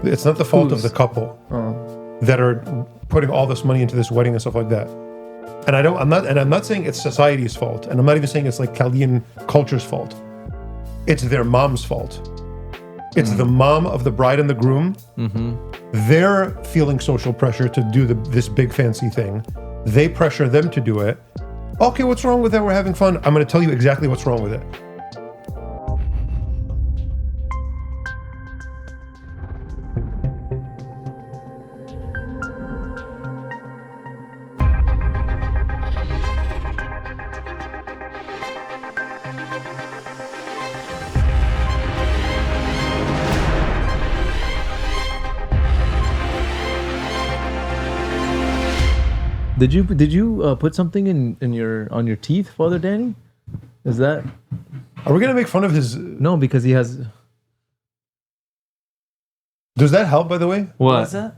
It's not the fault of the couple that are putting all this money into this wedding and stuff like that. And I'm not saying it's society's fault, and I'm not even saying it's like Chaldean culture's fault. It's their mom's fault. It's the mom of the bride and the groom. They're feeling social pressure to do this big fancy thing. They pressure them to do it. Okay, what's wrong with that? We're having fun. I'm going to tell you exactly what's wrong with it. Did you put something on your teeth, Father Danny? Is that? Are we gonna make fun of his? No, because he has. Does that help? By the way, What is that?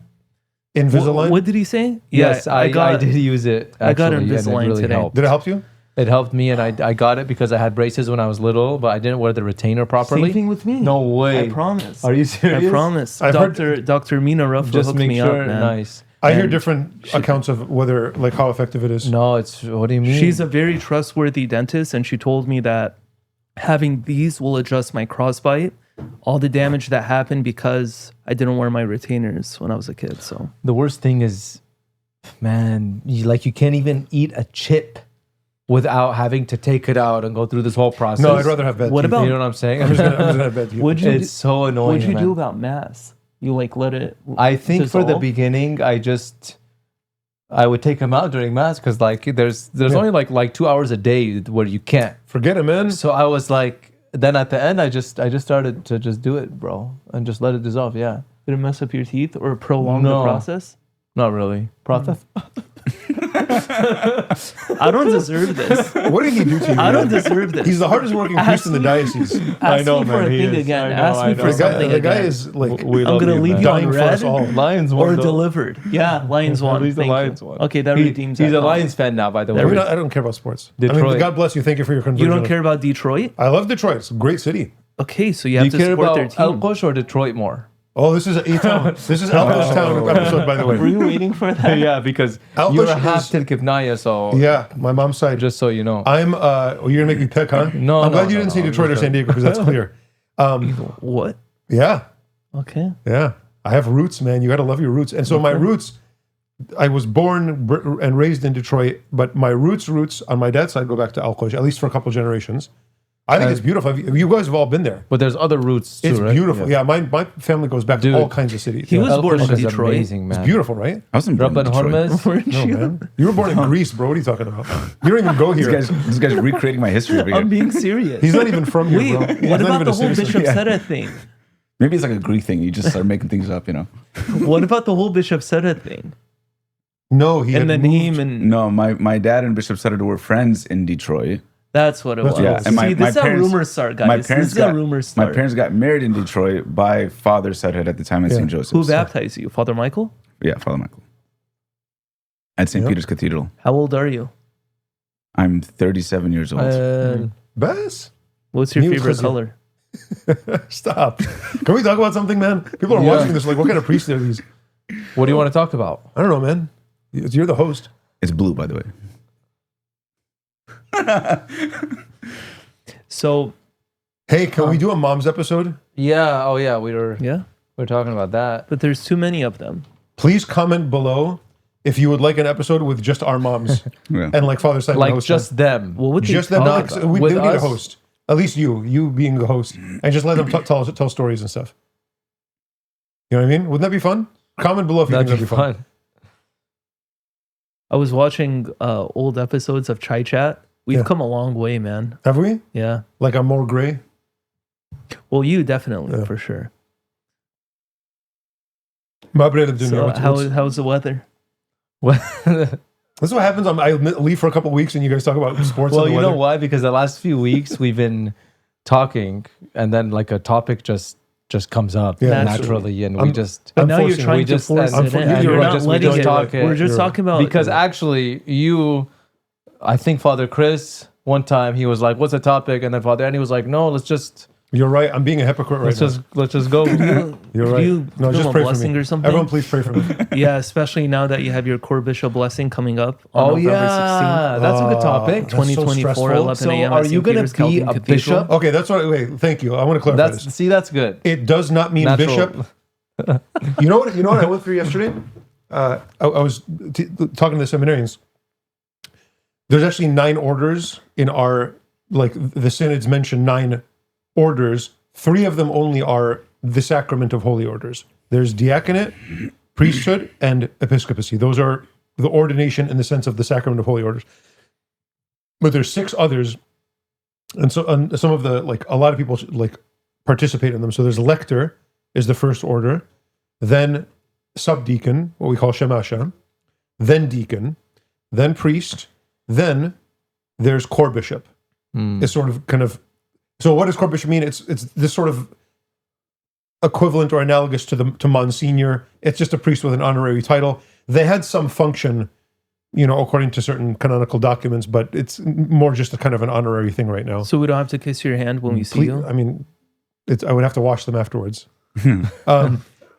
Invisalign. What did he say? Yes, I did use it. Actually, I got and Invisalign it really today. helped. Did it help you? It helped me, and I got it because I had braces when I was little, but I didn't wear the retainer properly. Same thing with me. No way. I promise. Are you serious? I promise. I've heard- Dr. Mina Ruffalo Just hooked make me sure. up, man. Nice. I hear different accounts of whether, like, how effective it is. No, it's what do you mean? She's a very trustworthy dentist, and she told me that having these will adjust my crossbite, all the damage that happened because I didn't wear my retainers when I was a kid. So The worst thing is, man, you can't even eat a chip without having to take it out and go through this whole process. No, I'd rather have bad What teeth. about- You know what I'm saying? I'm just gonna have bad teeth. what'd you It's so annoying. what'd you man. do about mass? You like let it I think for the dissolve? beginning, I would take them out during mass because like there's only like 2 hours a day where you can't. Forget it, man. So I was like, then at the end, I just started to just do it, bro, and just let it dissolve. Yeah, Did it mess up your teeth or prolong No. the process? not really. Process. I don't deserve this. What did he do to you? I don't man? deserve this. He's the hardest working priest in the diocese. Ask know, me for man, a he thing is. again. I know, Ask I me know. for The guy, something the guy again. is like I'm gonna leave you on dying for us red all. Lions or won, though. delivered. Yeah, Lions won. At least the Thank you. Lions won. Okay, that redeems He's that a comment. Lions fan now, by the way. I don't care about sports. I Detroit. mean, God bless you. Thank you for your You conversion. don't care about Detroit? I love Detroit. It's a great city. Okay, so you Do have you to care support about their team. Elkosh or Detroit more? Oh, this is A-Town. This is Altos Town episode, by the Were way. you waiting for that? Yeah, because Elkosh you're half is- Tilkivnaya, so Yeah, my mom's side. just so you know. I'm. You're gonna make me pick, huh? No, I'm no, glad you no, didn't say no, I'm Detroit or just San Diego because that's clear. What? Yeah, Okay. yeah. I have roots, man. You got to love your roots. And so my roots. I was born and raised in Detroit, but my roots on my dad's side go back to Alcoy, at least for a couple generations. I think it's beautiful. You guys have all been there. But there's other routes too, It's right? beautiful. Yeah, my family goes back Dude. to all kinds of cities. He was Elkosh born in is Detroit. amazing, man. It's beautiful, right? I wasn't born in Rabban Detroit. Hormez. Weren't No, you? man. You were born in Greece, bro. What are you talking about? You don't even go here. This guy's recreating my history over here. I'm being serious. He's not even from here, Wait, bro. He's what not about even the a whole citizen. Bishop Seta thing? Maybe it's like a Greek thing. You just start making things up, you know? What about the whole Bishop Seta thing? No, he And had the moved. name and No, my dad and Bishop Sutter were friends in Detroit. that's what it was. Yeah, and See, this is how rumors start, guys. This is how rumors start. My parents got married in Detroit by Father Sudhead at the time at Yeah. St. Joseph's. Who baptized you? Father Michael? Yeah, Father Michael. At St. Yep. Peter's Cathedral. How old are you? I'm 37 years old. Bess? What's your New favorite chazir. color? Stop. Can we talk about something, man? People are Yeah. watching this like, what kind of priests are these? What do you want to talk about? I don't know, man. You're the host. It's blue, by the way. So, Hey, can we do a mom's episode? Yeah. Oh, yeah. We yeah, were talking about that. but there's too many of them. Please comment below if you would like an episode with just our moms Yeah. and like Father Simon Like host just them. What would they just them. talk Not, about? we With they need a us? host. At least you being the host, and just let them tell stories and stuff. You know what I mean? Wouldn't that be fun? Comment below if you That'd think be that'd be fun. fun. I was watching old episodes of Chai Chat. We've Yeah. come a long way, man. Have we? Yeah. Like I'm more gray. Well, you definitely, Yeah. for sure. My brother didn't know So what to- how's the weather? That's what happens. I leave for a couple weeks and you guys talk about sports. Well, and the you know weather. why? Because the last few weeks we've been talking, and then like a topic just comes up Yeah. naturally, and we I'm- just But now you're Unfortunately, trying we to just- force and- it in. and You're you're not right, we letting just it. talk We're it. just You're talking about because actually I think Father Chris one time he was like, "What's the topic?" And then Father Andy was like, "No, let's just You're right. I'm being a hypocrite right now. Let's just go. You're right. you No, give just him a pray for blessing me. or something? Everyone, please pray for me. Yeah, especially now that you have your core bishop blessing coming up on Oh November yeah, that's a good topic. that's so 2024, stressful. 11 So a.m. are at you St. gonna Peter's be Calvin a Cathedral. bishop? Okay, that's what. Wait, thank you. I want to clarify this. That's good. It does not mean Natural. bishop. You know what? You know what I went through yesterday. I was talking to the seminarians. There's actually 9 orders in our the synods mention 9 orders. 3 of them only are the sacrament of holy orders. There's diaconate, priesthood, and episcopacy. Those are the ordination in the sense of the sacrament of holy orders. But there's 6 others, and so some of the a lot of people participate in them. So there's lector is the first order, then subdeacon, what we call shamashe, then deacon, then priest, then there's core bishop. It's sort of So what does core bishop mean? It's this sort of equivalent or analogous to Monsignor. It's just a priest with an honorary title. They had some function, according to certain canonical documents, but it's more just a kind of an honorary thing right now. So we don't have to kiss your hand when we see you? I mean, I would have to wash them afterwards.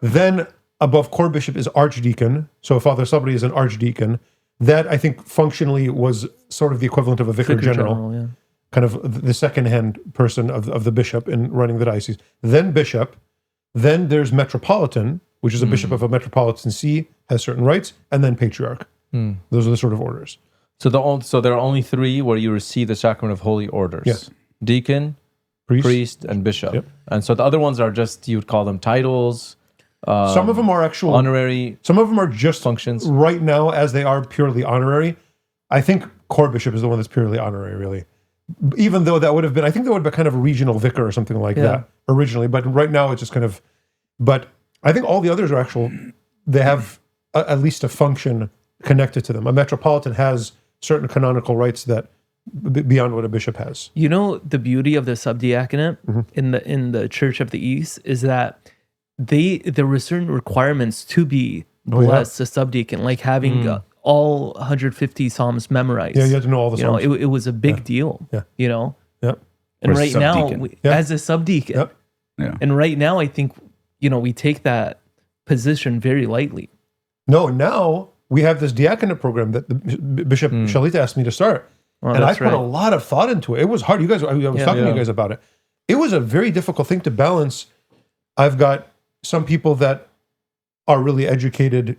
Then above core bishop is archdeacon. So Father Sabri is an archdeacon. That I think functionally was sort of the equivalent of a vicar general. Yeah. Kind of the second-hand person of the bishop in running the diocese. Then bishop. Then there's metropolitan, which is a bishop of a metropolitan see, has certain rights, and then patriarch. Those are the sort of orders. So there are only 3 where you receive the sacrament of holy orders. Yes. Deacon, priest, and bishop. Yep. And so the other ones are just, you would call them titles. Some of them are actual honorary. Some of them are just functions. Right now, as they are purely honorary. I think core bishop is the one that's purely honorary, really. Even though that would have been, I think that would have been kind of a regional vicar or something like that originally. But right now, it's just kind of. But I think all the others are actual. They have at least a function connected to them. A metropolitan has certain canonical rights that beyond what a bishop has. The beauty of the subdiaconate in the Church of the East is that there were certain requirements to be blessed, a subdeacon, like having all 150 Psalms memorized. Yeah, you had to know all the Psalms. It was a big deal. Yeah. And Or right now, subdeacon. as a subdeacon, Yep. Yeah. and right now, I think we take that position very lightly. No, now we have this diaconate program that the Bishop Shalita asked me to start. Oh, and I that's put a right. lot of thought into it. It was hard. I was talking to you guys about it. It was a very difficult thing to balance. I've got some people that are really educated,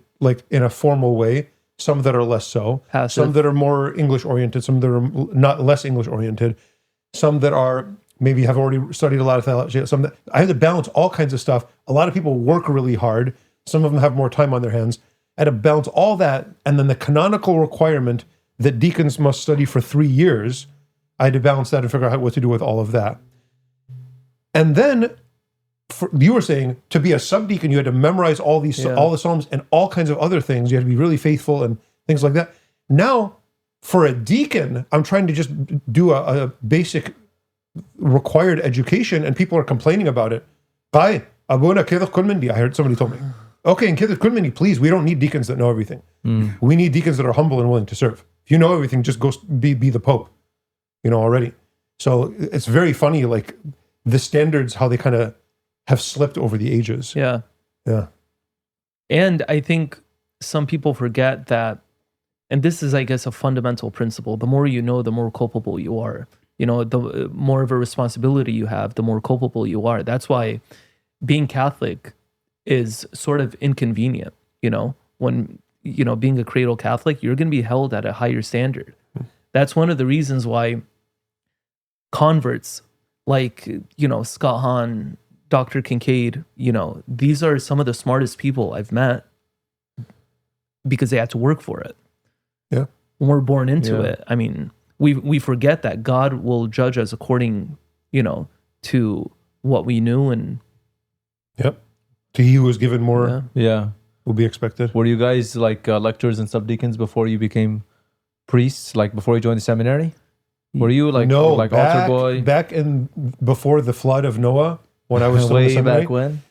in a formal way, some that are less so, Passive. some that are more English oriented, some that are not less English oriented, some that are maybe have already studied a lot of theology, some that I had to balance all kinds of stuff. A lot of people work really hard. Some of them have more time on their hands. I had to balance all that, and then the canonical requirement that deacons must study for 3 years. I had to balance that and figure out what to do with all of that. And then you were saying to be a subdeacon, you had to memorize all the Psalms and all kinds of other things. You had to be really faithful and things like that. Now, for a deacon, I'm trying to just do a basic required education, and people are complaining about it. I heard somebody told me, okay, in Kiddush Kulmini, please, we don't need deacons that know everything. We need deacons that are humble and willing to serve. If you know everything, just go be the Pope, already. So it's very funny, the standards, how they kind of have slipped over the ages. Yeah. Yeah. And I think some people forget that, and this is, I guess, a fundamental principle. The more you know, the more culpable you are. The more of a responsibility you have, the more culpable you are. That's why being Catholic is sort of inconvenient. When, being a cradle Catholic, you're going to be held at a higher standard. That's one of the reasons why converts like, Scott Hahn, Dr. Kincaid, these are some of the smartest people I've met because they had to work for it. Yeah. When we're born into it. I mean, we forget that God will judge us according, to what we knew, and Yep. To he who was given more Yeah. will be expected. Were you guys lectors and subdeacons before you became priests, before you joined the seminary? Were you No, altar boy? back in before the flood of Noah, when I was still in the Way seminary, back when?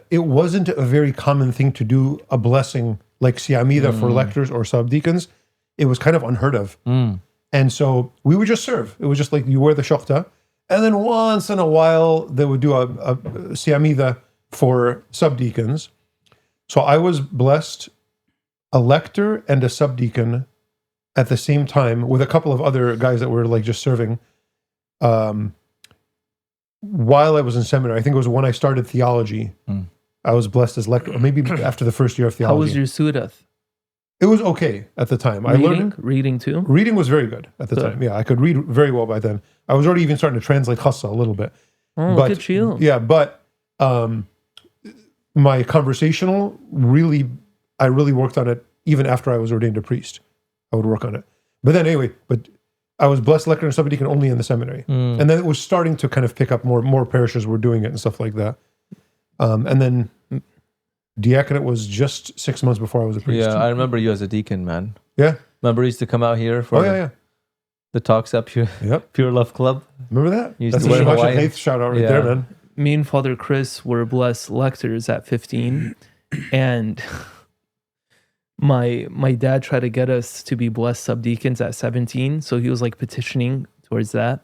it wasn't a very common thing to do a blessing like siamida for lectors or subdeacons. It was kind of unheard of. And so we would just serve. It was just like you wear the shochta, And then once in a while, they would do a siamida for subdeacons. So I was blessed a lector and a subdeacon at the same time with a couple of other guys that were like just serving while I was in seminary. I think it was when I started theology. I was blessed as lector, or maybe after the first year of theology. How was your sudath? It was okay at the time. Reading too? Reading was very good at the time. Yeah, I could read very well by then. I was already even starting to translate Chassa a little bit. Oh, look at you. Yeah, but my conversational, I really worked on it even after I was ordained a priest. I would work on it. But then anyway, I was blessed lector and subdeacon only in the seminary. And then it was starting to kind of pick up more parishes were doing it and stuff like that. And then diaconate was just 6 months before I was a priest. Yeah, I remember you as a deacon, man. Yeah. Remember you used to come out here for the talks at Pure Love Club? Remember that? You used That's to a wear Shamashe Hawaiian. Faith shout out right there, man. Me and Father Chris were blessed lectors at 15. And my dad tried to get us to be blessed subdeacons at 17. So he was like petitioning towards that.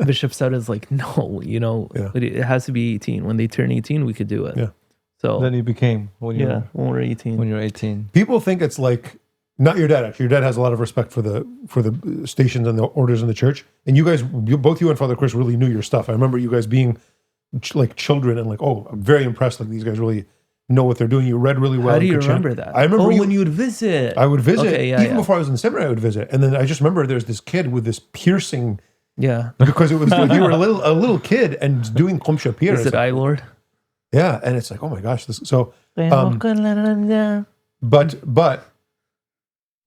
Bishop said is like, no, it has to be 18. When they turn 18, we could do it. Yeah. So Then you became when you when we're 18. when you're 18. People think it's like, not your dad actually. Your dad has a lot of respect for the stations and the orders in the church. And you guys, both you and Father Chris really knew your stuff. I remember you guys being like children and like, oh, I'm very impressed. Like these guys really know what they're doing. You read really well. How do you remember that? I remember when you would visit. I would visit. Okay, Even before I was in seminary, I would visit. And then I just remember there's this kid with this piercing. Yeah. Because it was you were a little kid and doing Qum Shapir. Is it I, Lord? Yeah, and it's like, oh my gosh, but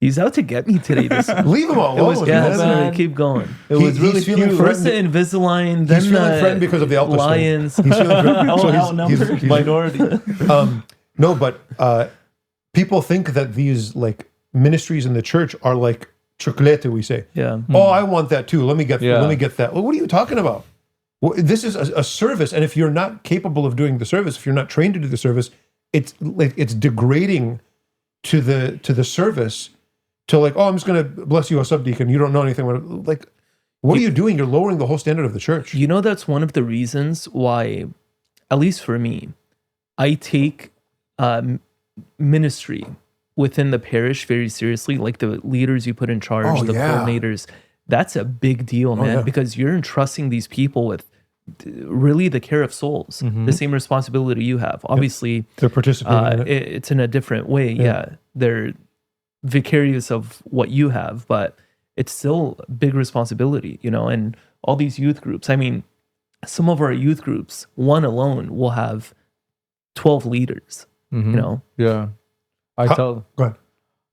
he's out to get me today. leave him alone. Sorry, keep going. It was really cute. First the Invisalign, then He's feeling threatened because of the Alpha Lions. He's feeling threatened. He's Minority. No, but people think that these like ministries in the church are like chocolate, we say. Yeah. Oh, I want that too. Let me get that. Well, what are you talking about? Well, this is a service, and if you're not capable of doing the service, if you're not trained to do the service, it's degrading to the service. To like, oh, I'm just going to bless you a subdeacon. You don't know anything. Like, what are you doing? You're lowering the whole standard of the church. You know, that's one of the reasons why, at least for me, I take ministry within the parish very seriously. Like the leaders you put in charge, coordinators. That's a big deal, man, because you're entrusting these people with really the care of souls, the same responsibility you have. Obviously, they're participating in it. It's in a different way. Yeah. They're vicarious of what you have, but it's still a big responsibility, and all these youth groups. I mean, some of our youth groups, one alone will have 12 leaders, Yeah. Go ahead. I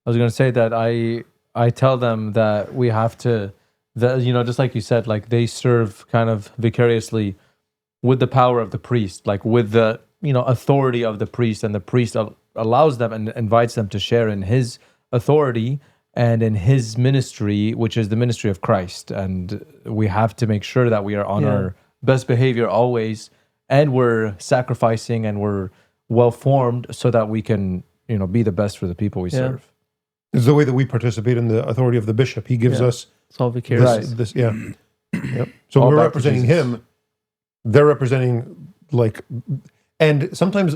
was going to say that I tell them that we have to, just like you said, like they serve kind of vicariously with the power of the priest, like with the, authority of the priest, and the priest allows them and invites them to share in his authority and in his ministry, which is the ministry of Christ. And we have to make sure that we are on our best behavior always, and we're sacrificing and we're well formed so that we can, be the best for the people we serve. It's the way that we participate in the authority of the bishop. He gives us it's all vicarious. Yep. So All we're back to representing Jesus. him. They're representing and sometimes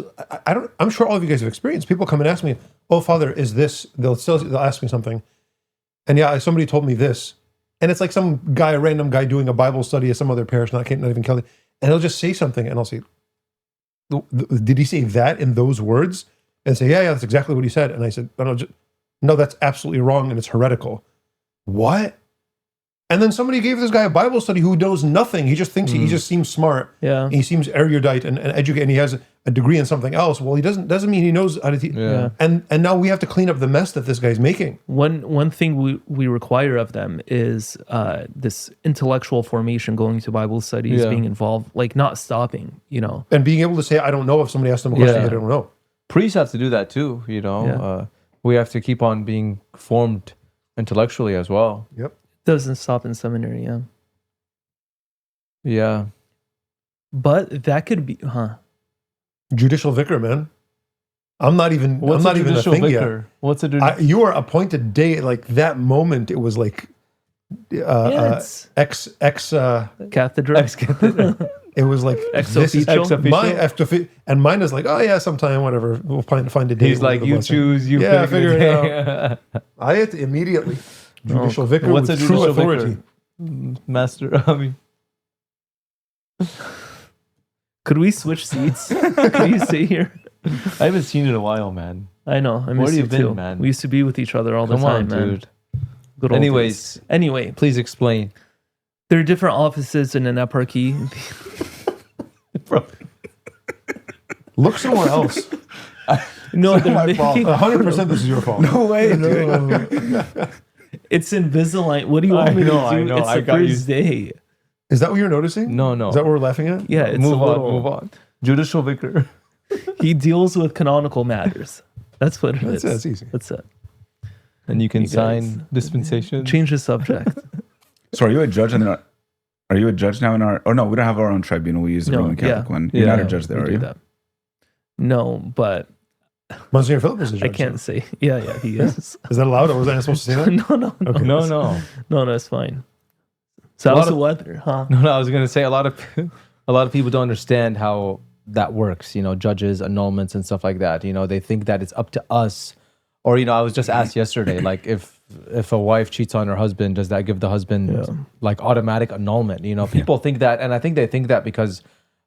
I'm sure all of you guys have experienced. People come and ask me, "Oh, Father, is this?" They'll ask me something, and somebody told me this, and it's like some guy, a random guy doing a Bible study at some other parish, not even Kelly, and he'll just say something, and I'll say, "Did he say that in those words?" And say, "Yeah, that's exactly what he said." And I said, "No, that's absolutely wrong, and it's heretical." What? And then somebody gave this guy a Bible study who knows nothing. He just thinks he just seems smart. Yeah. He seems erudite and educated, and he has a degree in something else. Well, he doesn't mean he knows how to teach. Yeah. And now we have to clean up the mess that this guy's making. One thing we require of them is this intellectual formation, going to Bible studies, being involved, like not stopping, And being able to say, I don't know, if somebody asks them a question they don't know. Priests have to do that too, we have to keep on being formed intellectually as well. Yep. Doesn't stop in seminary, Yeah. But that could be, Judicial vicar, man. I'm not even a thing yet. What's a judicial? You are appointed day, like that moment, it was like It's ex cathedra. it was like Ex this is officio? my and mine is like, oh yeah, sometime, whatever, we'll find a day. He's like, you choose, you Yeah, pick figure the it day." I had to immediately judicial vicar What's with a true judicial authority. vicar? Master, I mean, Could we switch seats? Can you stay here? I haven't seen you in a while, man. I know. I miss Where you have you been, too, man? We used to be with each other all the Come time, on, man. dude. Good old Anyways, days. Anyway, please explain. there are different offices in an eparchy. Bro, Look somewhere else. No, they're my fault. making, 100% this is your fault. No way, dude. it's Invisalign. What do you want me to do? I know. It's I the got you. first day. Is that what you're noticing? No. Is that what we're laughing at? Yeah, it's move a little, on, move on. Judicial vicar. He deals with canonical matters. That's what it is. That's easy. That's it. And you can You guys- sign dispensation. Change the subject. So are you a judge in our? Are you a judge now in our? Or no, we don't have our own tribunal. We use the No, Roman Catholic yeah. one. You're not a Yeah, judge there, We are do you? that. No, but Monsignor Philip is a judge. I can't say. Yeah, he is. Is that allowed, or was I supposed to say that? No. Okay. No. No, it's fine. So A lot how's the of- weather, huh? No, I was gonna say a lot of people don't understand how that works. You know, judges, annulments, and stuff like that. You know, they think that it's up to us. Or I was just asked yesterday, like if a wife cheats on her husband, does that give the husband like automatic annulment? You know, people think that, and I think they think that because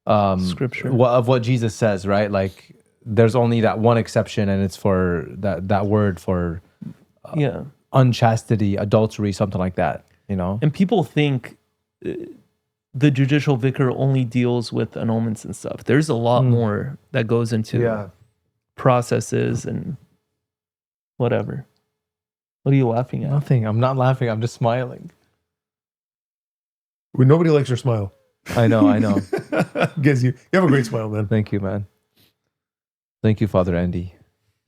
Scripture. of what Jesus says, right? Like there's only that one exception, and it's for that word for Yeah. unchastity, adultery, something like that. You know, And people think the judicial vicar only deals with annulments and stuff. There's a lot more that goes into processes and whatever. What are you laughing at? nothing. I'm not laughing. I'm just smiling. Nobody likes your smile. I know. Gives you have a great smile, man. Thank you, man. Thank you, Father Andy.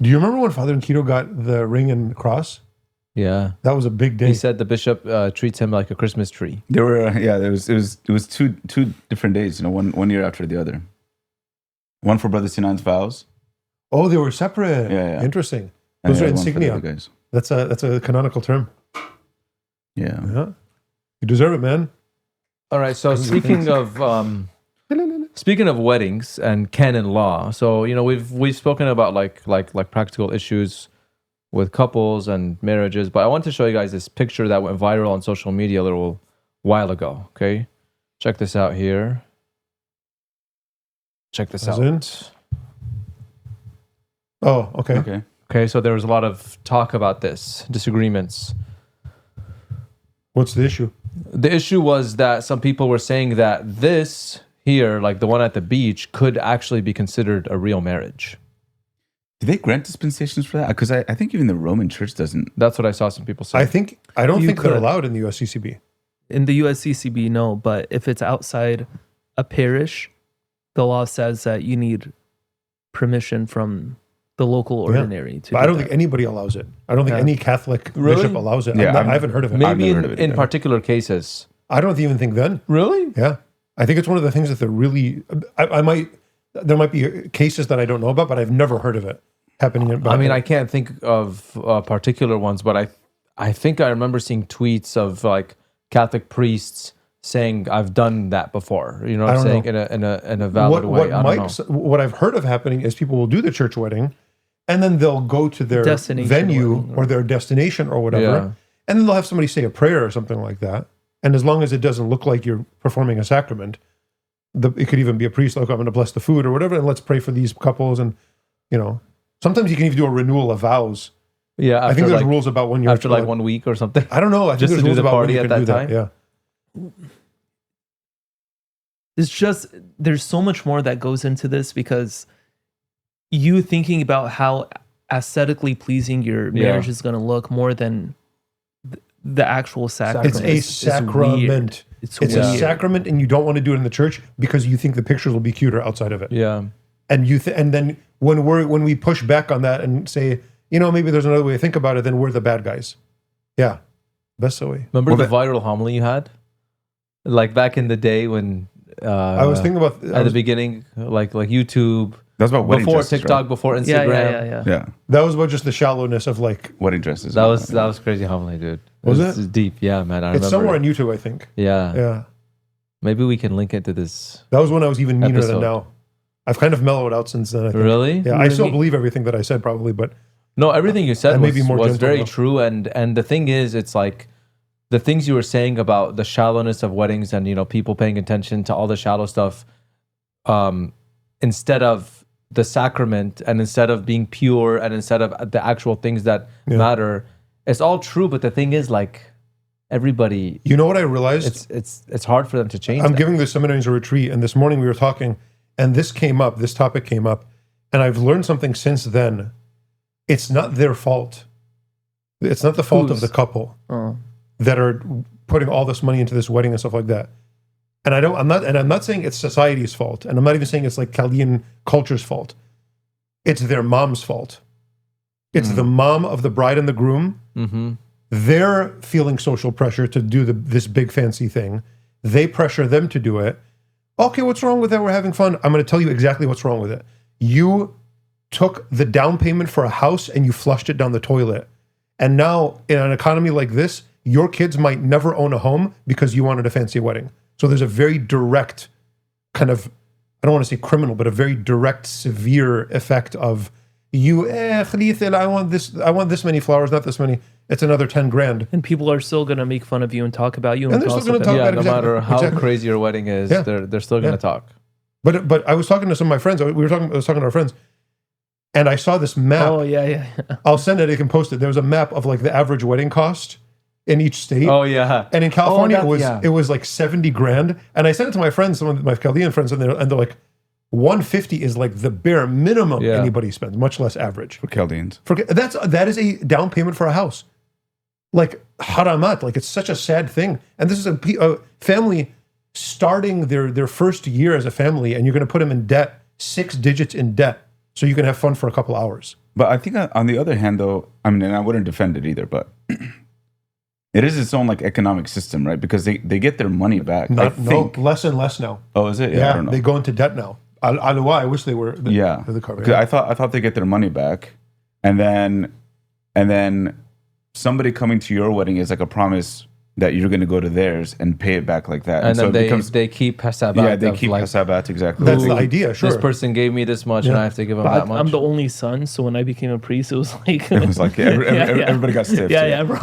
Do you remember when Father Ankido got the ring and cross? Yeah. That was a big day. He said the bishop treats him like a Christmas tree. There were it was two different days. You know, one year after the other. One for Brother Sinan's vows. Oh, they were separate. Yeah. Interesting. and Those are one for the insignia. other guys. That's a canonical term. Yeah. Yeah. You deserve it, man. All right. So speaking of weddings and canon law, so we've spoken about like practical issues with couples and marriages, but I want to show you guys this picture that went viral on social media a little while ago. Okay, check this out here. Check this out. Oh, okay. Okay. Okay, so there was a lot of talk about this, disagreements. What's the issue? The issue was that some people were saying that this here, like the one at the beach, could actually be considered a real marriage. Do they grant dispensations for that? Because I think even the Roman Church doesn't. That's what I saw some people say. I don't You think they're could. allowed in the USCCB. In the USCCB, no, but if it's outside a parish, the law says that you need permission from the local ordinary to But do I don't that. think anybody allows it. I don't think Yeah. any Catholic Really? bishop allows it. Yeah, I haven't heard of it. Maybe never heard of it in either. particular cases. I don't even think then. Really? Yeah. I think it's one of the things that they're really, there might be cases that I don't know about, but I've never heard of it happening. I mean, I can't think of particular ones, but I think I remember seeing tweets of like Catholic priests saying, "I've done that before." You know what I I'm don't saying? In a valid way. I don't know. What I've heard of happening is people will do the church wedding and then they'll go to their Destination venue wedding, or their destination or whatever. Yeah. And then they'll have somebody say a prayer or something like that. And as long as it doesn't look like you're performing a sacrament, it could even be a priest, like, I'm going to bless the food or whatever, and let's pray for these couples. And, sometimes you can even do a renewal of vows. Yeah, after I think there's like, rules about when you're after like 1 week or something. I don't know. I think just there's to do rules the about when party you at can do that that. time? Yeah. It's just, there's so much more that goes into this because you thinking about how aesthetically pleasing your marriage is going to look more than the actual sacrament. It's a sacrament. It's It's weird. a sacrament, and you don't want to do it in the church because you think the pictures will be cuter outside of it. Yeah. And and then when we push back on that and say, maybe there's another way to think about it, then we're the bad guys. Yeah, best way. Remember the viral homily you had? Like back in the day when I was thinking about at the beginning, like YouTube, That's about wedding before dresses, TikTok, right? before Yeah, Instagram. Yeah, That was about just the shallowness of like. wedding dresses. That was crazy humbling, dude. Was This it? is deep, yeah, man. I It's remember somewhere it. on YouTube, I think. Yeah. Yeah. Maybe we can link it to this. That was when I was even meaner Episode. than now. I've kind of mellowed out since then, I think. Really? Yeah, I still believe everything that I said probably, but No, everything you said I may was, be more was gentle very now. true. And the thing is, it's like the things you were saying about the shallowness of weddings and, you know, people paying attention to all the shallow stuff, instead of the sacrament and instead of being pure and instead of the actual things that matter, it's all true. But the thing is, like, everybody, you know what I realized? it's hard for them to change. I'm that. giving the seminaries a retreat, and this morning we were talking, and this topic came up, and I've learned something since then. It's not their fault. It's not the fault of the couple that are putting all this money into this wedding and stuff like that. And I'm not saying it's society's fault, and I'm not even saying it's like Chaldean culture's fault. It's their mom's fault. It's the mom of the bride and the groom. Mm-hmm. They're feeling social pressure to do this big fancy thing. They pressure them to do it. Okay, what's wrong with that? We're having fun. I'm going to tell you exactly what's wrong with it. You took the down payment for a house and you flushed it down the toilet. And now, in an economy like this, your kids might never own a home because you wanted a fancy wedding. So there's a very direct kind of, I don't want to say criminal, but a very direct, severe effect of you, Khalith, I want this many flowers, not this many. It's another 10 grand. And people are still going to make fun of you and talk about you. And they're still gonna talk Yeah, about no exactly- matter how exactly. crazy your wedding is, Yeah. they're still going to talk. But I was talking to some of my friends. I was talking to our friends, and I saw this map. Oh, yeah. I'll send it. I can post it. There was a map of like the average wedding cost in each state. Oh, yeah. And in California, that- it was like 70 grand. And I sent it to my friends, some of my Chaldean friends, and they're like, 150 is like the bare minimum anybody spends, much less average. For Chaldeans. That is a down payment for a house. Like haramat, like it's such a sad thing. And this is a family starting their first year as a family, and you're going to put them in debt, 6 digits in debt, so you can have fun for a couple hours. But I think on the other hand, though, I mean, and I wouldn't defend it either, but it is its own like economic system, right? Because they get their money back. I think. Less and less now. Oh, is it? Yeah, I don't know. They go into debt now. I wish they were. The cover. Because I thought they get their money back, and then somebody coming to your wedding is like a promise that you're going to go to theirs and pay it back like that. And so then it becomes, they keep hasabat. yeah, they of, keep like, hasabat, exactly. That's Ooh, the idea. Sure. This person gave me this much, and I have to give them that much. I'm the only son, so when I became a priest, it was like... It was like everybody got stiffed. Yeah, bro.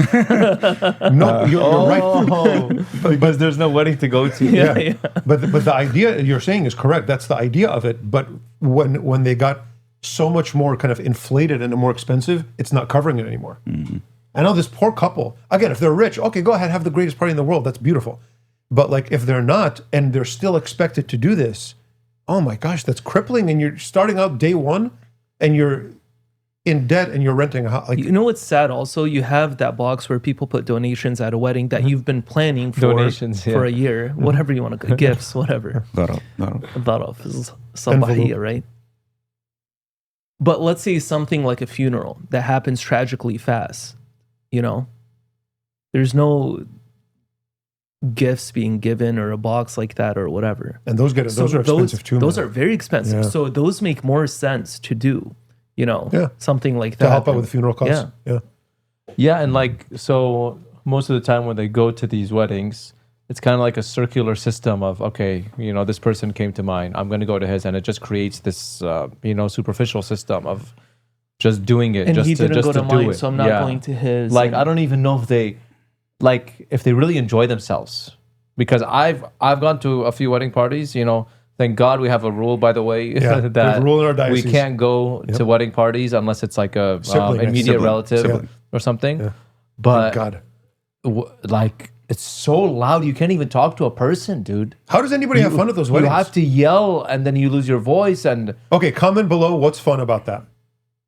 No, you're right. But there's no wedding to go to. Yeah. But the idea you're saying is correct. That's the idea of it. But when they got so much more kind of inflated and more expensive, it's not covering it anymore. Mm-hmm. I know this poor couple, again, if they're rich, okay, go ahead, have the greatest party in the world. That's beautiful. But like if they're not and they're still expected to do this, oh my gosh, that's crippling. And you're starting out day one and you're in debt and you're renting a house. Like, You know what's sad also? You have that box where people put donations at a wedding that you've been planning for, Donations, for a year, whatever you want to, gifts, whatever. Daraf is sabahiyya, right? But let's say something like a funeral that happens tragically fast, you know? There's no gifts being given or a box like that or whatever. and those are expensive too. Those man. are very expensive. Yeah. So those make more sense to do, you know, Yeah. something like that. to help out with the funeral costs. Yeah. Yeah, and like, so most of the time when they go to these weddings, it's kind of like a circular system of, okay, you know, this person came to mine, I'm going to go to his, and it just creates this, superficial system of just doing it. And just he to, didn't just go to do mine, it. so I'm not going to his. Like, and- I don't even know if they really enjoy themselves, because I've gone to a few wedding parties, you know. Thank God we have a rule, by the way, Yeah, we have a that rule in our we diocese. can't go to wedding parties unless it's like a Sibling, immediate sibling, relative sibling. or something. Yeah. But God. like, it's so loud you can't even talk to a person, dude. How does anybody have fun at those You weddings? have to yell and then you lose your voice. And Okay, comment below what's fun about that.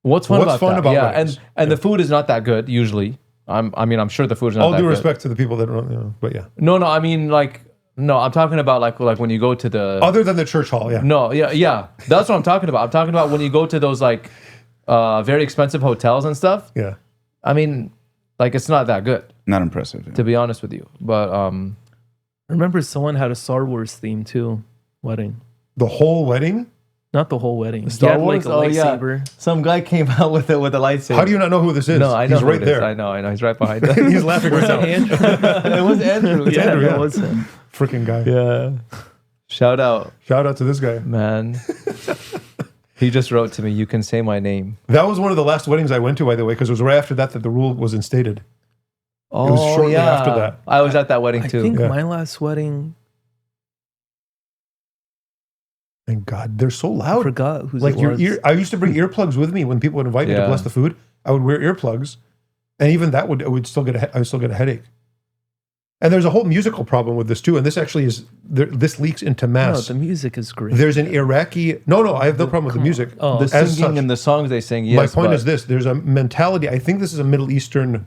what's fun What's about fun that? about yeah, weddings? and the food is not that good usually. I'm sure the food is not All that due good. respect to the people that don't, but yeah. No, I mean no, I'm talking about like when you go to the Other than the church hall, yeah. No, yeah. That's what I'm talking about. I'm talking about when you go to those like very expensive hotels and stuff. Yeah. I mean, like, it's not that good, Not impressive. Yeah. to be honest with you. But I remember someone had a Star Wars theme too, wedding. The whole wedding? Not the whole wedding. Star He had, Wars? like a lightsaber. Some guy came out with a lightsaber. How do you not know who this is? No, I know. He's who right it is. there. I know. He's right behind us. He's laughing right now. Andrew? It was Andrew. Yeah, Andrew, yeah. it was him. Freaking guy. Yeah. Shout out, Shout out to this guy. man. He just wrote to me, "You can say my name." That was one of the last weddings I went to, by the way, because it was right after that the rule was instated. Oh, was shortly after that. I was at that wedding I too. think Yeah. my last wedding, Thank God, they're so I loud. forgot who's Like it your was. ear, I used to bring earplugs with me when people would invite me to Yeah. bless the food. I would wear earplugs, and even that I would still get a headache. And there's a whole musical problem with this too. And this actually is this leaks into No, mass. the music is great. There's an Iraqi. No, I have no problem with the music. Oh, The As singing such, and the songs they sing. Yes, my point but is this: there's a mentality. I think this is a Middle Eastern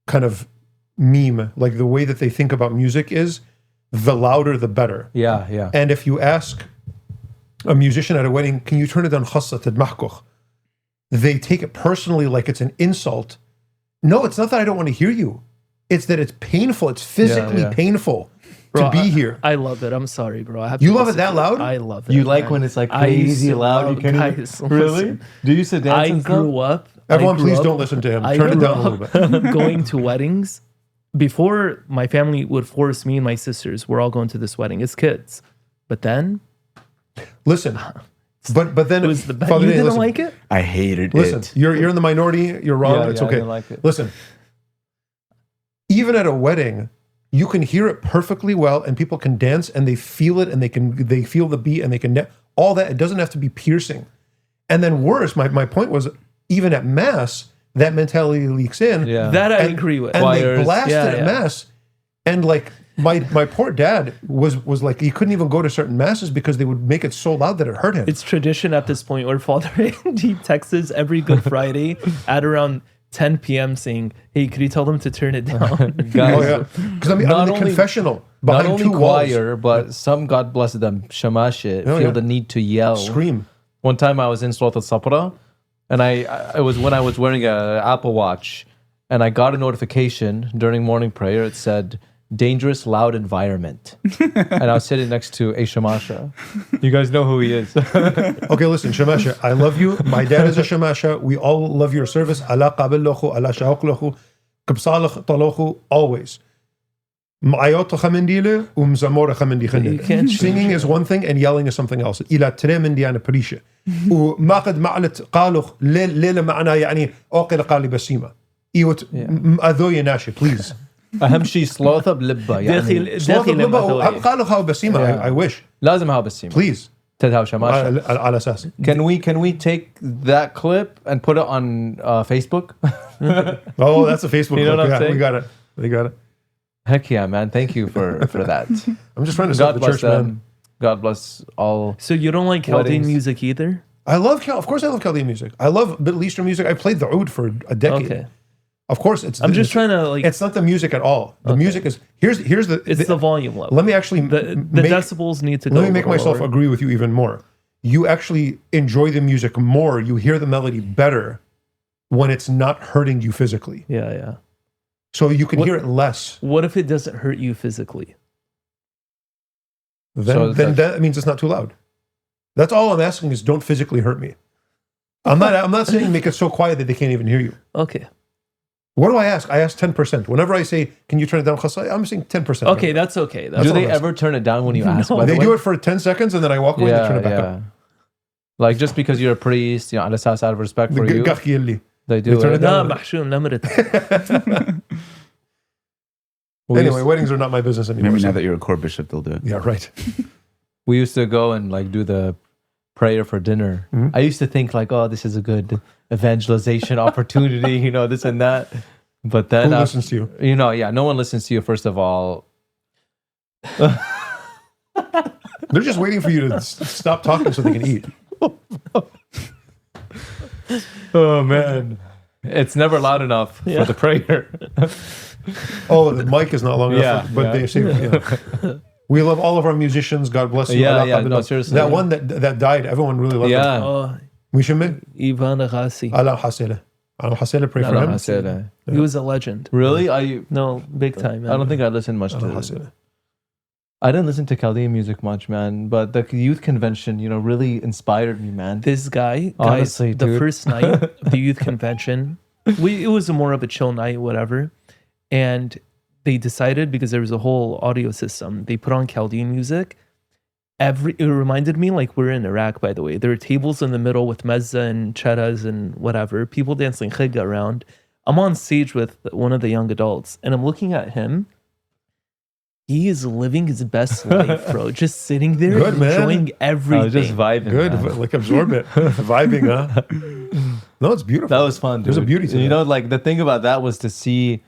kind of meme. Like the way that they think about music is, the louder the better. yeah. And if you ask a musician at a wedding, can you turn it down khassa tadmahkuh? They take it personally like it's an insult. No, it's not that I don't want to hear you. It's that it's painful. It's physically yeah. painful Bro, to be here. I love it. I'm sorry, bro. I have You to love it listen that to loud? I love it. You like man. when it's like I used crazy to loud? You love- can't guys, even, really? listen. Do you used to dance I and stuff? grew up. Everyone, I grew please up- don't listen to him. I Turn it grew down a little up bit. going to weddings. Before my family would force me and my sisters, we're all going to this wedding as kids. But then Listen, but then it was the best. Father You Danny, didn't listen. like it? I hated Listen, it. you're in the minority. You're wrong. Yeah, it's yeah, I okay. didn't like it. Listen, even at a wedding, you can hear it perfectly well, and people can dance, and they feel it, and they feel the beat, and they can all that. It doesn't have to be piercing. And then worse, my point was, even at mass, that mentality leaks in. Yeah. That I and, agree with. And Choirs. they blast Yeah, it at yeah. mass, and like my poor dad was like he couldn't even go to certain masses because they would make it so loud that it hurt him. It's tradition at this point where Father Andy texts us every Good Friday at around 10 p.m. saying, "Hey, could you tell them to turn it down?" Guys, Oh yeah, because I'm in Not the only- confessional not behind only two walls. choir, but some, God bless them, Shamashe, Oh, feel yeah. the need to yell. Scream. One time I was in Surat al-Sapra, and it was when I was wearing an Apple Watch, and I got a notification during morning prayer. It said, "Dangerous loud environment." And I was sitting next to a Shamashe. You guys know who he is. Okay, listen, Shamashe, I love you. My dad is a Shamashe. We all love your service. Allah qabil lochu, Allah shauq lochu, kabsalach talochu, always. Ma'ayot khamendile, zamor khamendikhin. You can't change Singing is one thing and yelling is something else. Ila tre من ديانة بريشة. وما قد معلت قالوا ليلة معنا يعني أوقل قالي بسيمة. إيوت أذوي ناشي, please. أهم شيء sloth بلبة يعني Sloth داخل of قالوا خاو بسيمة. I wish. لازم هاو بسيمة. Please. تدهو شماشة. على أساس. Can we take that clip and put it on Facebook? Oh, that's a Facebook You know clip. what I'm Yeah, saying? we got it. Heck yeah, man. Thank you for that. I'm just trying to serve God the bless church, them. man. God bless all. So you don't like Chaldean Weddings. music either? Of course I love Chaldean music. I love Middle Eastern music. I played the oud for a decade. Okay. Of course, it's. I'm just trying to like. It's not the music at all. The music is here's the. It's the volume level. Let me actually The make, decibels need to go. let me make a little myself lower. agree with you even more. You actually enjoy the music more. You hear the melody better when it's not hurting you physically. Yeah. So you can What- hear it less. What if it doesn't hurt you physically? Then that means it's not too loud. That's all I'm asking is don't physically hurt me. I'm not saying make it so quiet that they can't even hear you. Okay. What do I ask? I ask 10%. Whenever I say, can you turn it down? I'm saying 10%. Okay, that's okay. That's Do all they I'm ever turn it down when you ask? No. by the They way? do it for 10 seconds and then I walk away and they turn it back up. Like just because you're a priest, you know, out of respect for you, The they do turn it. it لا down. محشوم نمرت. Anyway, weddings are not my business anymore. Maybe so- now that you're a core bishop, they'll do it. Yeah, right. We used to go and like do the prayer for dinner. I used to think like, oh, this is a good evangelization opportunity, you know, this and that. But then, Who listens to you? you know, yeah, no one listens to you. First of all, They're just waiting for you to stop talking so they can eat. oh man, it's never loud enough for the prayer. Oh, the mic is not long enough. Yeah, But yeah. they say, we love all of our musicians. God bless you. Yeah, Allah yeah, qabila. no, seriously. That one that died, everyone really loved him. Yeah. Oh, Mishame? Ivan Agassi. Allah hasela. Allah hasela, pray for Allah him. hasela. He was a legend. Really? No, big time. I don't think I listened much to Allah this. hasela. I didn't listen to Chaldean music much, man, but the youth convention, really inspired me, man. This guy, Honestly, guys, the dude. first night of the youth convention, it was more of a chill night, whatever. And they decided, because there was a whole audio system, they put on Chaldean music. It reminded me like we're in Iraq, by the way. There are tables in the middle with mezza and chetas and whatever, people dancing khigga around. I'm on stage with one of the young adults, and I'm looking at him. He is living his best life, bro. Just sitting there, Good, man. enjoying everything. Just vibing. Good, man. like absorb it, vibing, huh? No, it's beautiful. That was fun, dude. There's a beauty to that. Like the thing about that was to see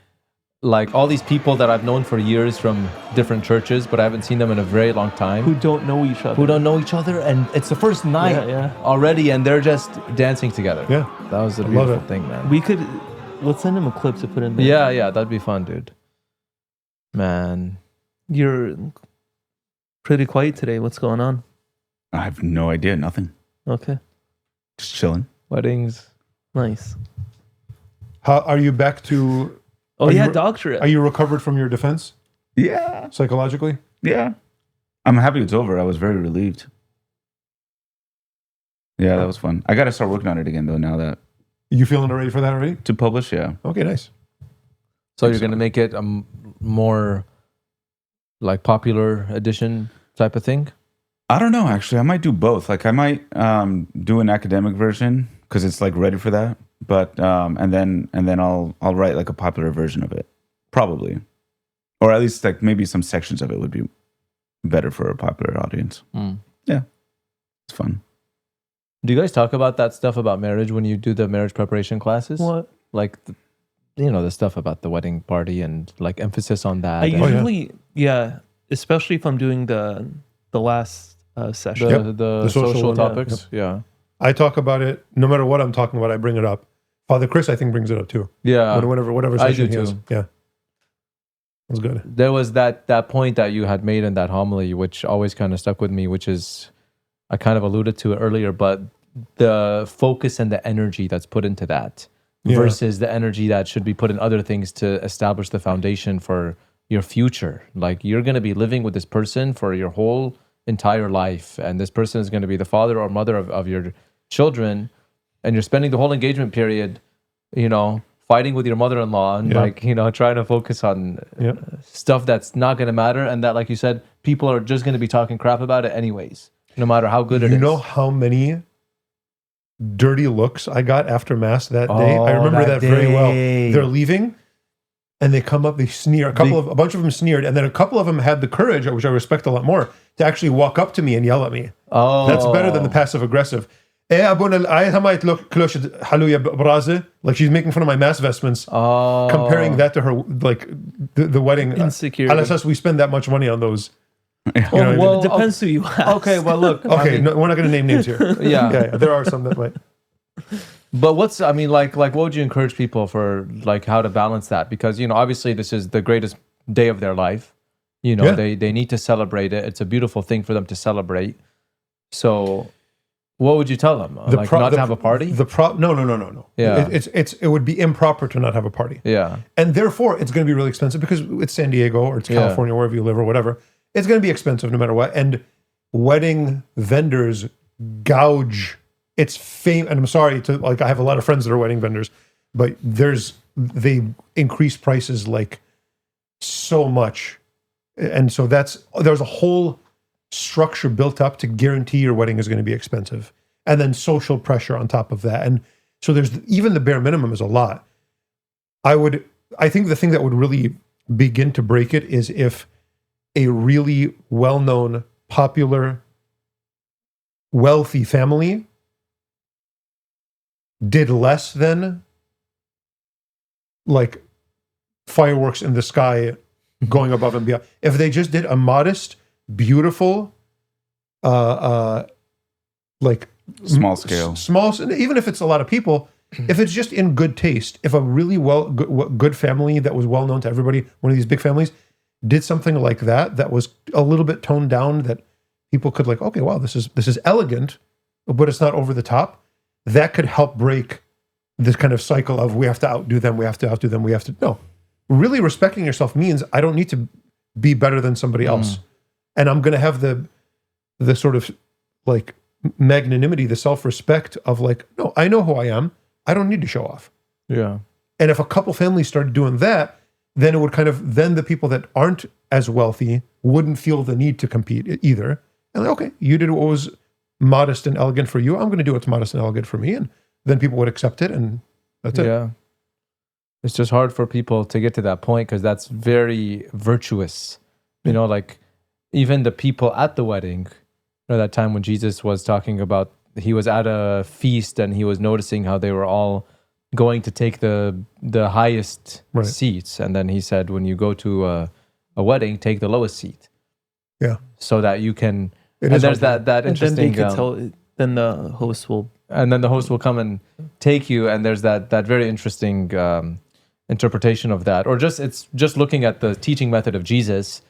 like all these people that I've known for years from different churches, but I haven't seen them in a very long time. Who don't know each other. And it's the first night already, and they're just dancing together. Yeah. That was the love beautiful it. thing, man. Let's send him a clip to put in there. Yeah, that'd be fun, dude. Man. You're pretty quiet today. What's going on? I have no idea. Nothing. Okay. Just chilling. Weddings. Nice. How are you back to? Oh, Are yeah, you- doctorate. Are you recovered from your defense Yeah. psychologically? Yeah. I'm happy it's over. I was very relieved. Yeah, that was fun. I got to start working on it again, though, now that You feeling ready for that already? to publish. Yeah. Okay, nice. So you're going to make it a more like popular edition type of thing? I don't know, actually. I might do both. Like, I might do an academic version because it's like ready for that. But and then I'll write like a popular version of it, probably, or at least like maybe some sections of it would be better for a popular audience. Yeah, it's fun. Do you guys talk about that stuff about marriage when you do the marriage preparation classes? What? Like, the stuff about the wedding party and like emphasis on that. I and usually, especially if I'm doing the last session. the social one, topics. Yeah. I talk about it no matter what I'm talking about. I bring it up. Father Chris, I think, brings it up too. Yeah. Whatever I session do he has. too. Yeah, that's good. There was that point that you had made in that homily, which always kind of stuck with me, which is, I kind of alluded to it earlier, but the focus and the energy that's put into that versus the energy that should be put in other things to establish the foundation for your future. Like, you're going to be living with this person for your whole entire life, and this person is going to be the father or mother of your children, and you're spending the whole engagement period, fighting with your mother-in-law and trying to focus on stuff that's not going to matter, and that, like you said, people are just going to be talking crap about it anyways, no matter how good it is. You know how many dirty looks I got after mass that day? I remember that very well. They're leaving, and they come up, they sneer. A bunch of them sneered, and then a couple of them had the courage, which I respect a lot more, to actually walk up to me and yell at me. Oh, That's better than the passive aggressive. Like she's making fun of my mass vestments, comparing that to her, like the wedding. Insecurity. Unless we spend that much money on those. You know what I mean? Well, it depends who you ask. Okay, well, look. Okay, no, we're not going to name names here. Yeah. There are some that might. But what would you encourage people for, like, how to balance that? Because, obviously this is the greatest day of their life. They need to celebrate it. It's a beautiful thing for them to celebrate. So what would you tell them? Not to have a party? No. Yeah. It would be improper to not have a party. Yeah. And therefore, it's going to be really expensive because it's San Diego or it's California, wherever you live or whatever. It's going to be expensive no matter what. And wedding vendors gouge its fame. And I'm sorry I have a lot of friends that are wedding vendors, but they increase prices like so much. And so there's a whole structure built up to guarantee your wedding is going to be expensive. And then social pressure on top of that. And so there's even the bare minimum is a lot. I think the thing that would really begin to break it is if a really well-known, popular, wealthy family did less than like fireworks in the sky going above and beyond. If they just did a modest, beautiful, like Small scale. Even if it's a lot of people, if it's just in good taste, if a really good family that was well known to everybody, one of these big families, did something like that was a little bit toned down, that people could like, okay, wow, this is elegant, but it's not over the top. That could help break this kind of cycle of we have to outdo them, no. Really respecting yourself means I don't need to be better than somebody else. and I'm going to have the sort of like magnanimity, the self-respect of like, no, I know who I am. I don't need to show off. Yeah. And if a couple families started doing that, then it would then the people that aren't as wealthy wouldn't feel the need to compete either. And like, okay, you did what was modest and elegant for you. I'm going to do what's modest and elegant for me. And then people would accept it, and that's it. Yeah. It's just hard for people to get to that point because that's very virtuous. You know, like even the people at the wedding, that time when Jesus was talking about, he was at a feast and he was noticing how they were all going to take the highest seats. And then he said, when you go to a wedding, take the lowest seat. Yeah. So that you can, It and is there's hard. that And then interesting, they could tell. Then the host will. and then the host will come and take you. And there's that very interesting interpretation of that. Or it's just looking at the teaching method of Jesus,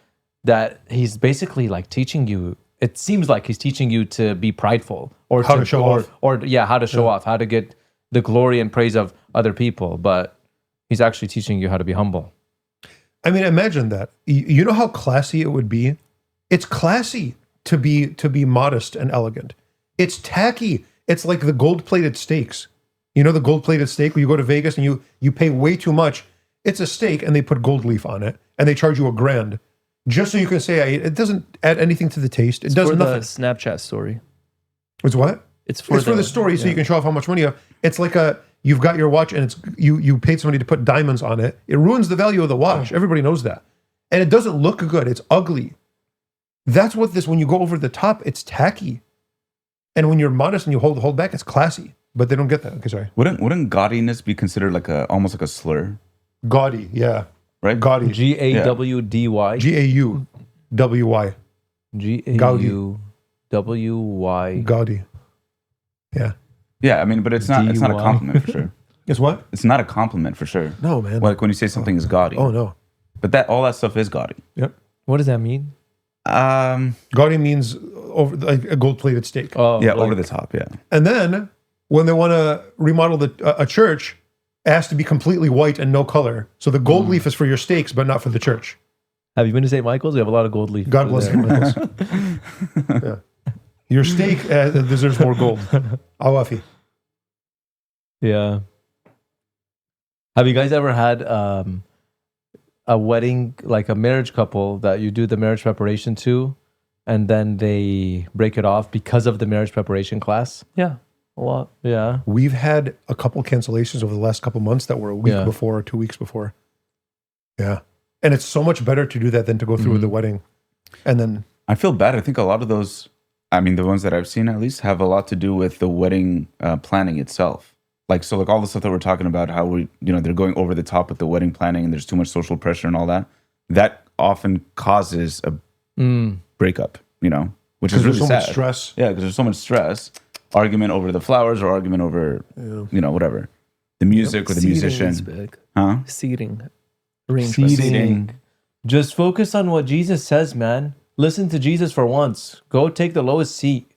that he's basically like teaching you, it seems like he's teaching you to be prideful or How to show off. or how to show off, how to get the glory and praise of other people. But he's actually teaching you how to be humble. I mean, imagine that. You know how classy it would be? It's classy to be modest and elegant. It's tacky. It's like the gold-plated steaks. You know the gold-plated steak where you go to Vegas and you pay way too much. It's a steak and they put gold leaf on it and they charge you $1,000 just so you can say it doesn't add anything to the taste. It does for nothing. the Snapchat story. It's what? It's for the story, so you can show off how much money you have. It's like you've got your watch and it's you paid somebody to put diamonds on it. It ruins the value of the watch. Everybody knows that. And it doesn't look good. It's ugly. That's what when you go over the top, it's tacky. And when you're modest and you hold back, it's classy. But they don't get that. Okay, sorry. Wouldn't gaudiness be considered like almost like a slur? Gaudy, yeah. Right? Gaudy. GAWDY. GAUWY. GAUWY. Gaudy. Yeah. Yeah, I mean, but it's not a DUI. compliment for sure. It's what? It's not a compliment for sure. No, man. Like when you say something is gaudy. Oh, no. But all that stuff is gaudy. Yep. What does that mean? Gaudy means over like a gold-plated steak. Oh, Yeah, like- over the top, yeah. And then when they want to remodel a church, it has to be completely white and no color. So the gold leaf is for your steaks, but not for the church. Have you been to St. Michael's? We have a lot of gold leaf. God bless there. you. Yeah. Your steak deserves more gold. Awafi. Yeah. Have you guys ever had a wedding, like a marriage couple that you do the marriage preparation to, and then they break it off because of the marriage preparation class? Yeah, a lot. Yeah. We've had a couple cancellations over the last couple months that were a week Yeah. before or 2 weeks before. Yeah. And it's so much better to do that than to go through with the wedding. And then I feel bad. I think a lot of those, I mean, the ones that I've seen at least, have a lot to do with the wedding planning itself. Like, so like all the stuff that we're talking about, how they're going over the top with the wedding planning and there's too much social pressure and all that. That often causes a breakup, which is really there's so sad. much stress. Yeah, because there's so much stress. Argument over the flowers or argument over, whatever. The music or the Seating musician. is big. Huh? Seating. Arrangement. Seating. Just focus on what Jesus says, man. Listen to Jesus for once. Go take the lowest seat.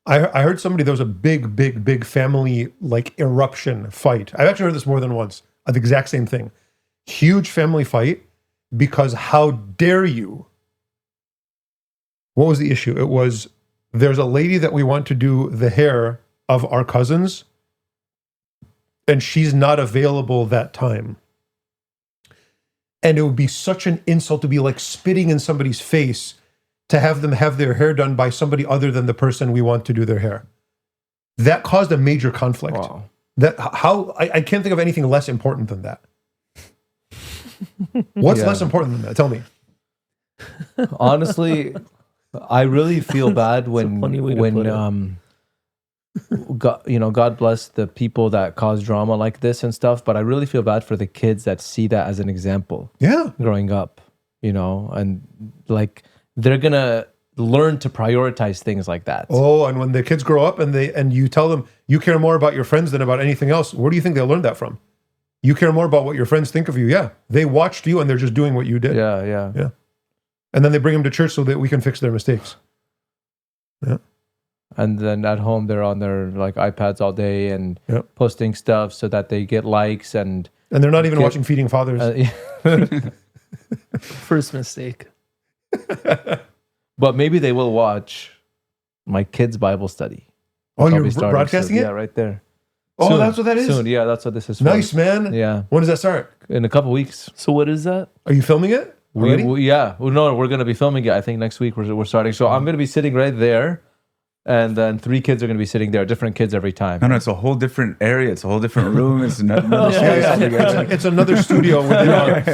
I heard somebody, there was a big family like eruption fight. I've actually heard this more than once. The exact same thing. Huge family fight because how dare you? What was the issue? It was there's a lady that we want to do the hair of our cousins and she's not available that time. And it would be such an insult to be like spitting in somebody's face to have them have their hair done by somebody other than the person we want to do their hair. That caused a major conflict. Wow. I can't think of anything less important than that. What's Yeah. less important than that? Tell me. Honestly, I really feel bad when funny way to put it. God bless the people that cause drama like this and stuff, but I really feel bad for the kids that see that as an example Yeah. growing up, and like they're gonna learn to prioritize things like that. Oh, and when the kids grow up and you tell them you care more about your friends than about anything else, where do you think they'll learn that from? You care more about what your friends think of you. Yeah. They watched you and they're just doing what you did. Yeah. And then they bring them to church so that we can fix their mistakes. Yeah. And then at home they're on their like iPads all day and Yep. posting stuff so that they get likes and And they're not even watching Feeding Fathers. First mistake. But maybe they will watch my kids' Bible study. Oh, I'll you're be starting broadcasting soon. it? Yeah, right there. Oh, Soon. that's what that is? Soon, yeah, that's what this is for. Nice, man. Yeah, When does that start? in a couple weeks. So what is that? Are you filming it? Already? No, we're gonna be filming it. I think next week we're starting. So I'm gonna be sitting right there, and then 3 kids are gonna be sitting there, different kids every time. No, it's a whole different area. It's a whole different room. It's another It's another studio within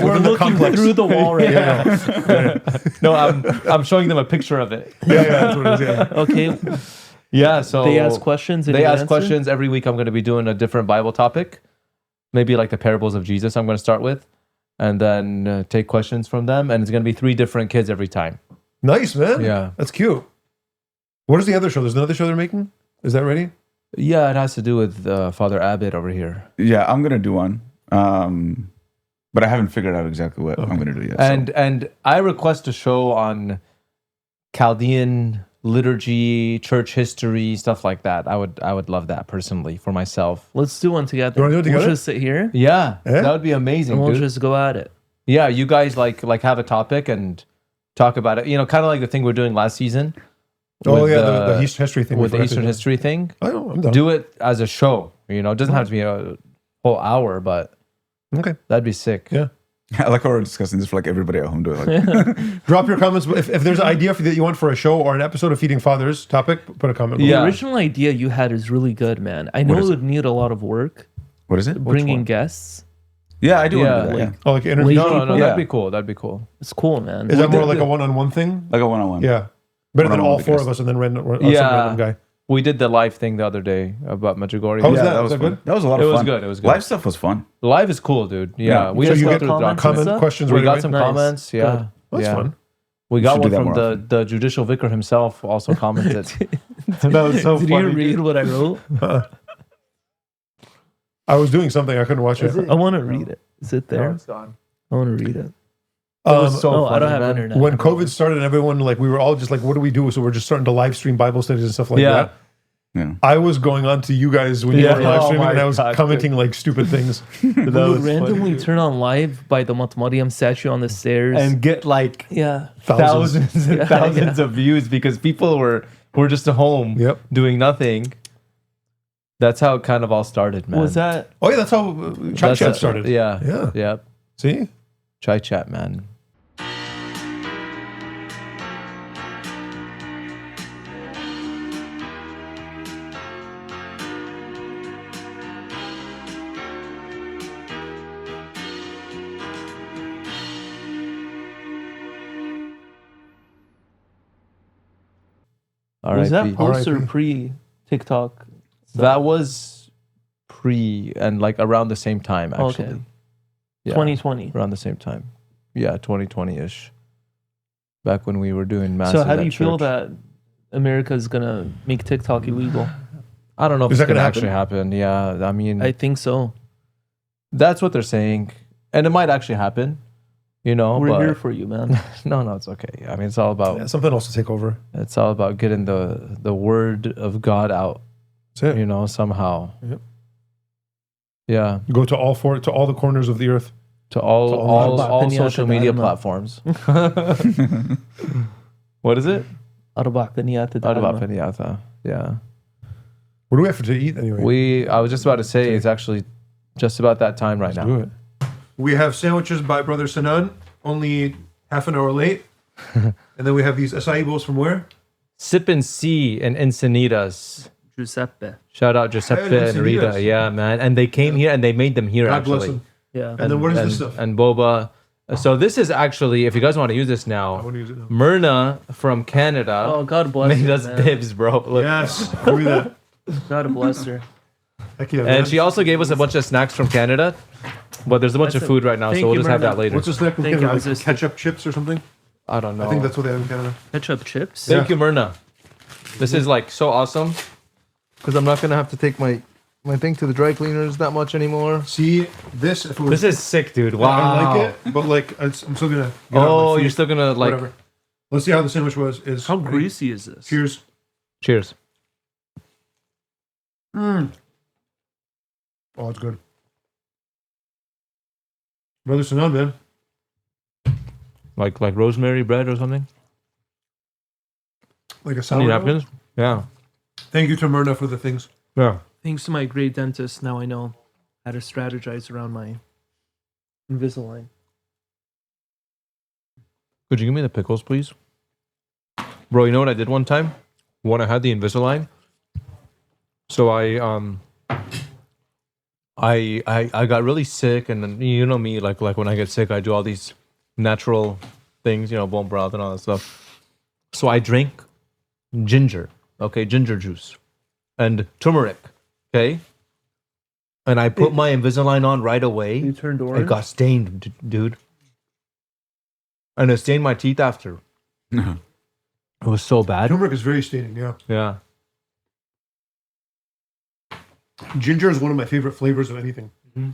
We're the looking complex. through the wall right now. No, I'm showing them a picture of it. Yeah, that's what it is. Yeah. Okay. Yeah, so They ask questions. And They you ask answer? questions every week. I'm going to be doing a different Bible topic, maybe like the parables of Jesus. I'm going to start with, and then take questions from them. And it's going to be 3 different kids every time. Nice, man. Yeah. That's cute. What is the other show? There's another show they're making? Is that ready? Yeah, it has to do with Father Abbott over here. Yeah, I'm gonna do one. But I haven't figured out exactly what I'm gonna do yet. And I request a show on Chaldean liturgy, church history, stuff like that. I would love that personally for myself. Let's do one together. You wanna do it together? We'll just sit here Yeah, Eh? that would be amazing, and we'll dude. just go at it. Yeah, you guys like have a topic and talk about it. You know, kind of like the thing we're doing last season. Oh, with yeah, the history thing. with the We forgot to Eastern do. history thing. Oh, I'm done. Do it as a show. You know, it doesn't have to be a whole hour, but Okay. that'd be sick. Yeah. I like how we're discussing this for like everybody at home. Do it like Drop your comments. If there's an idea that you want for a show or an episode of Feeding Fathers topic, put a comment. Yeah. The original idea you had is really good, man. I know What it is would need a lot of work what is it? bringing one? guests. Yeah, I do Yeah, want to do that. like- Yeah. Oh, like interview. Wait, No, Yeah. that'd be cool. That'd be cool. It's cool, man. Is that more did like the- a one-on-one thing? Like a one-on-one. Yeah. Better than One-on-one all with 4 guests. of us and then some Yeah. random guy. We did the live thing the other day about Medjugorje. How was Yeah, that? was Was that fun. good? That was a lot It of was fun. good. It was good. Live stuff was fun. Live is cool, dude. Yeah, Yeah. we So just you go get through the comments documents. and Comment stuff? questions. We right got away? some Nice. comments. Yeah, Good. That's yeah. fun. We got should one do that from more the, often. the judicial vicar himself. Also commented. That was so Did funny. you read what I wrote? I was doing something. I couldn't watch it. I want to read it. Is it No, there? it's gone. I want to read it. It was so Oh, I don't funny, have man. internet. When COVID started, everyone we were all just like, "What do we do?" So we're just starting to live stream Bible studies and stuff like Yeah. that. Yeah. I was going on to you guys when you Yeah. were live Oh streaming, my and I was God, commenting like stupid things. We That would was randomly funny. turn on live by the Matmadiam statue on the stairs. And get like yeah. thousands and Yeah, thousands of views because people were just at home Yep. doing nothing. That's how it kind of all started, man. Was that? Oh yeah, that's how Chai That's Chat it. started. Yeah. Yeah. Yeah. See, Chai chat, man. Was that R.I.P. post or R.I.P. pre TikTok? That was pre and like around the same time, actually. Okay. Yeah, 2020. around the same time. Yeah, 2020-ish. Back when we were doing mass. So how do you feel that America is gonna make TikTok illegal? I don't know if Is it's that gonna gonna actually happen. Yeah, I mean, I think so. that's what they're saying, and it might actually happen. You know, We're but here for you, man. no, it's okay. I mean, it's all about yeah, something else to take over. getting the word of God out. That's it. You know, somehow. Yep. Yeah, Go to all the corners of the earth. to all To all all Pinata social media Dharma. platforms. What is it? Arba'at Niyat Arba Dharma. Pinata. Yeah. What do we have to eat anyway? I was just about to say it's actually just about that time right Let's now. do it. We have sandwiches by Brother Sanan, only half an hour late. And then we have these acai bowls from where? Sip and See and Encinitas. Giuseppe. Shout out Giuseppe Hey, and Rita. Encinitas. Yeah, man. And they came here and they made them here God actually. bless them. Yeah. And then what is this stuff? And boba. So this is actually, if you guys want to use this I now, want to use it now. Myrna from Canada Oh, God bless made her, us man. bibs, bro. Look. Yes, give me that. God bless her. Heck yeah, And man. she also gave us a bunch of snacks from Canada. But there's a bunch That's of food right now, thank so we'll you, just have Myrna. that later. What's the snack from Thank Canada? you, Like sister. ketchup chips or something? I don't know. I think that's what they have in Canada. Ketchup chips. Thank you, Myrna. This is like so awesome because I'm not gonna have to take my thing to the dry cleaners that much anymore. See, this, if it was... This is sick, dude. I Wow. like it, but like, I'm still going to get out Oh, my you're food. still gonna like. Whatever. Let's see how the sandwich is. How Ready? greasy is this? Cheers. Cheers. Oh, it's good. Brother Sanan, man. Like rosemary bread or something. Like a Need sourdough. napkins? Yeah. Thank you to Myrna for the things. Yeah. Thanks to my great dentist, now I know how to strategize around my Invisalign. Could you give me the pickles, please? Bro, you know what I did one time? When I had the Invisalign. So I got really sick, and then, you know me, like when I get sick, I do all these natural things, bone broth and all that stuff. So I drank ginger, ginger juice, and turmeric, okay? And I put my Invisalign on right away. You turned orange? It got stained, dude. And it stained my teeth after. It was so bad. Turmeric is very staining, yeah. Yeah. Ginger is one of my favorite flavors of anything. Mm-hmm.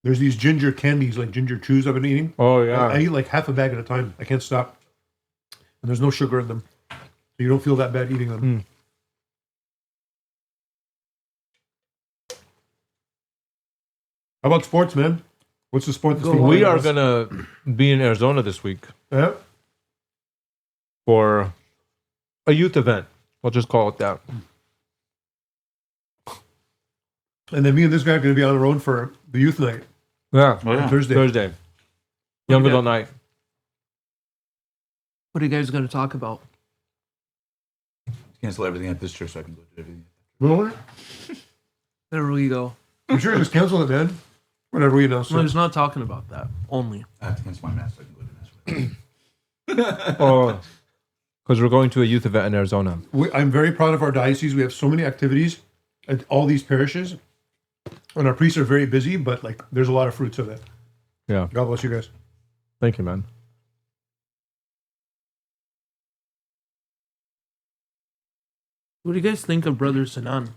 There's these ginger candies, like ginger chews I've been eating. Oh, I eat like half a bag at a time. I can't stop. And there's no sugar in them. So you don't feel that bad eating them. How about sports, man? What's the sport that's being We played are on going to be in Arizona this week Yeah? for a youth event. We'll just call it that. And then me and this guy are going to be on the road for the youth night Yeah. on Thursday. Thursday. Young adult night. What are you guys going to talk about? Cancel everything at this church so I can go to everything. Really? There we go. I'm sure just cancel it, man. Whatever we know. No, he's not talking about that. Only. I have to cancel my mask so I can go to this. Oh, because we're going to a youth event in Arizona. I'm very proud of our diocese. We have so many activities at all these parishes. And our priests are very busy, but like there's a lot of fruits of it. Yeah. God bless you guys. Thank you, man. What do you guys think of Brother Sinan?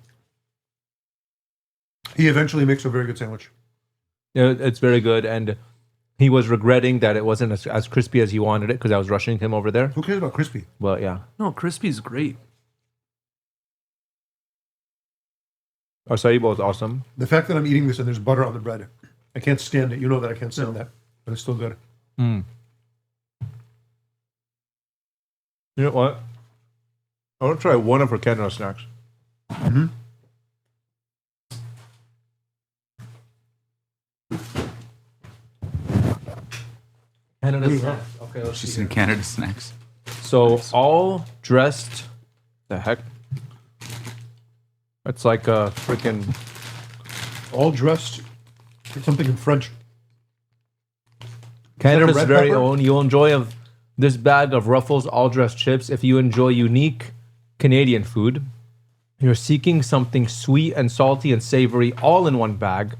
He eventually makes a very good sandwich. Yeah, it's very good. And he was regretting that it wasn't as crispy as he wanted it because I was rushing him over there. Who cares about crispy? But yeah. No, crispy's great. Acai bowl is awesome. The fact that I'm eating this and there's butter on the bread, I can't stand it. You know that I can't stand that, but it's still good. You know what? I want to try one of her Canada snacks. Canada snacks. Okay, let's She's see. in Canada snacks. So all dressed. The heck? It's like a freaking. All dressed something in French. Canada's red very pepper? own. You'll enjoy this bag of Ruffles all dressed chips if you enjoy unique Canadian food. You're seeking something sweet and salty and savory all in one bag.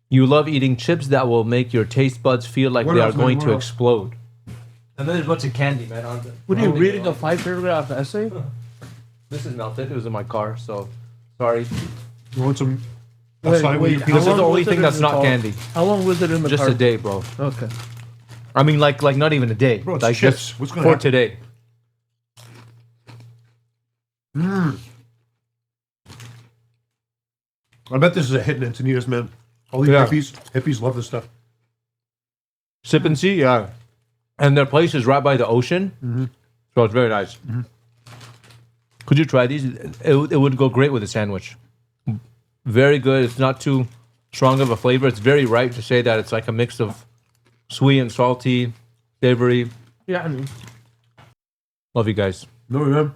You love eating chips that will make your taste buds feel like What they else, are man? going What to else? explode. And then there's a bunch of candy, man. What are you reading a 5-paragraph essay? This is melted. It was in my car, so sorry. You want some Wait, acai with your how This is peanut the long butter? only was it thing in that's the not car? candy. How long was it in the Just car? a day, bro. Okay. I mean, like not even a day. Bro, it's like chips. just What's gonna for happen? today. I bet this is a hit in Antonitas, man. All these Yeah. hippies love this stuff. Sip and see, yeah. And their place is right by the ocean, so it's very nice. Could you try these? It would go great with a sandwich. Very good. It's not too strong of a flavor. It's very ripe to say that it's like a mix of sweet and salty, savory. Yeah, I mean, Love you guys. No, man.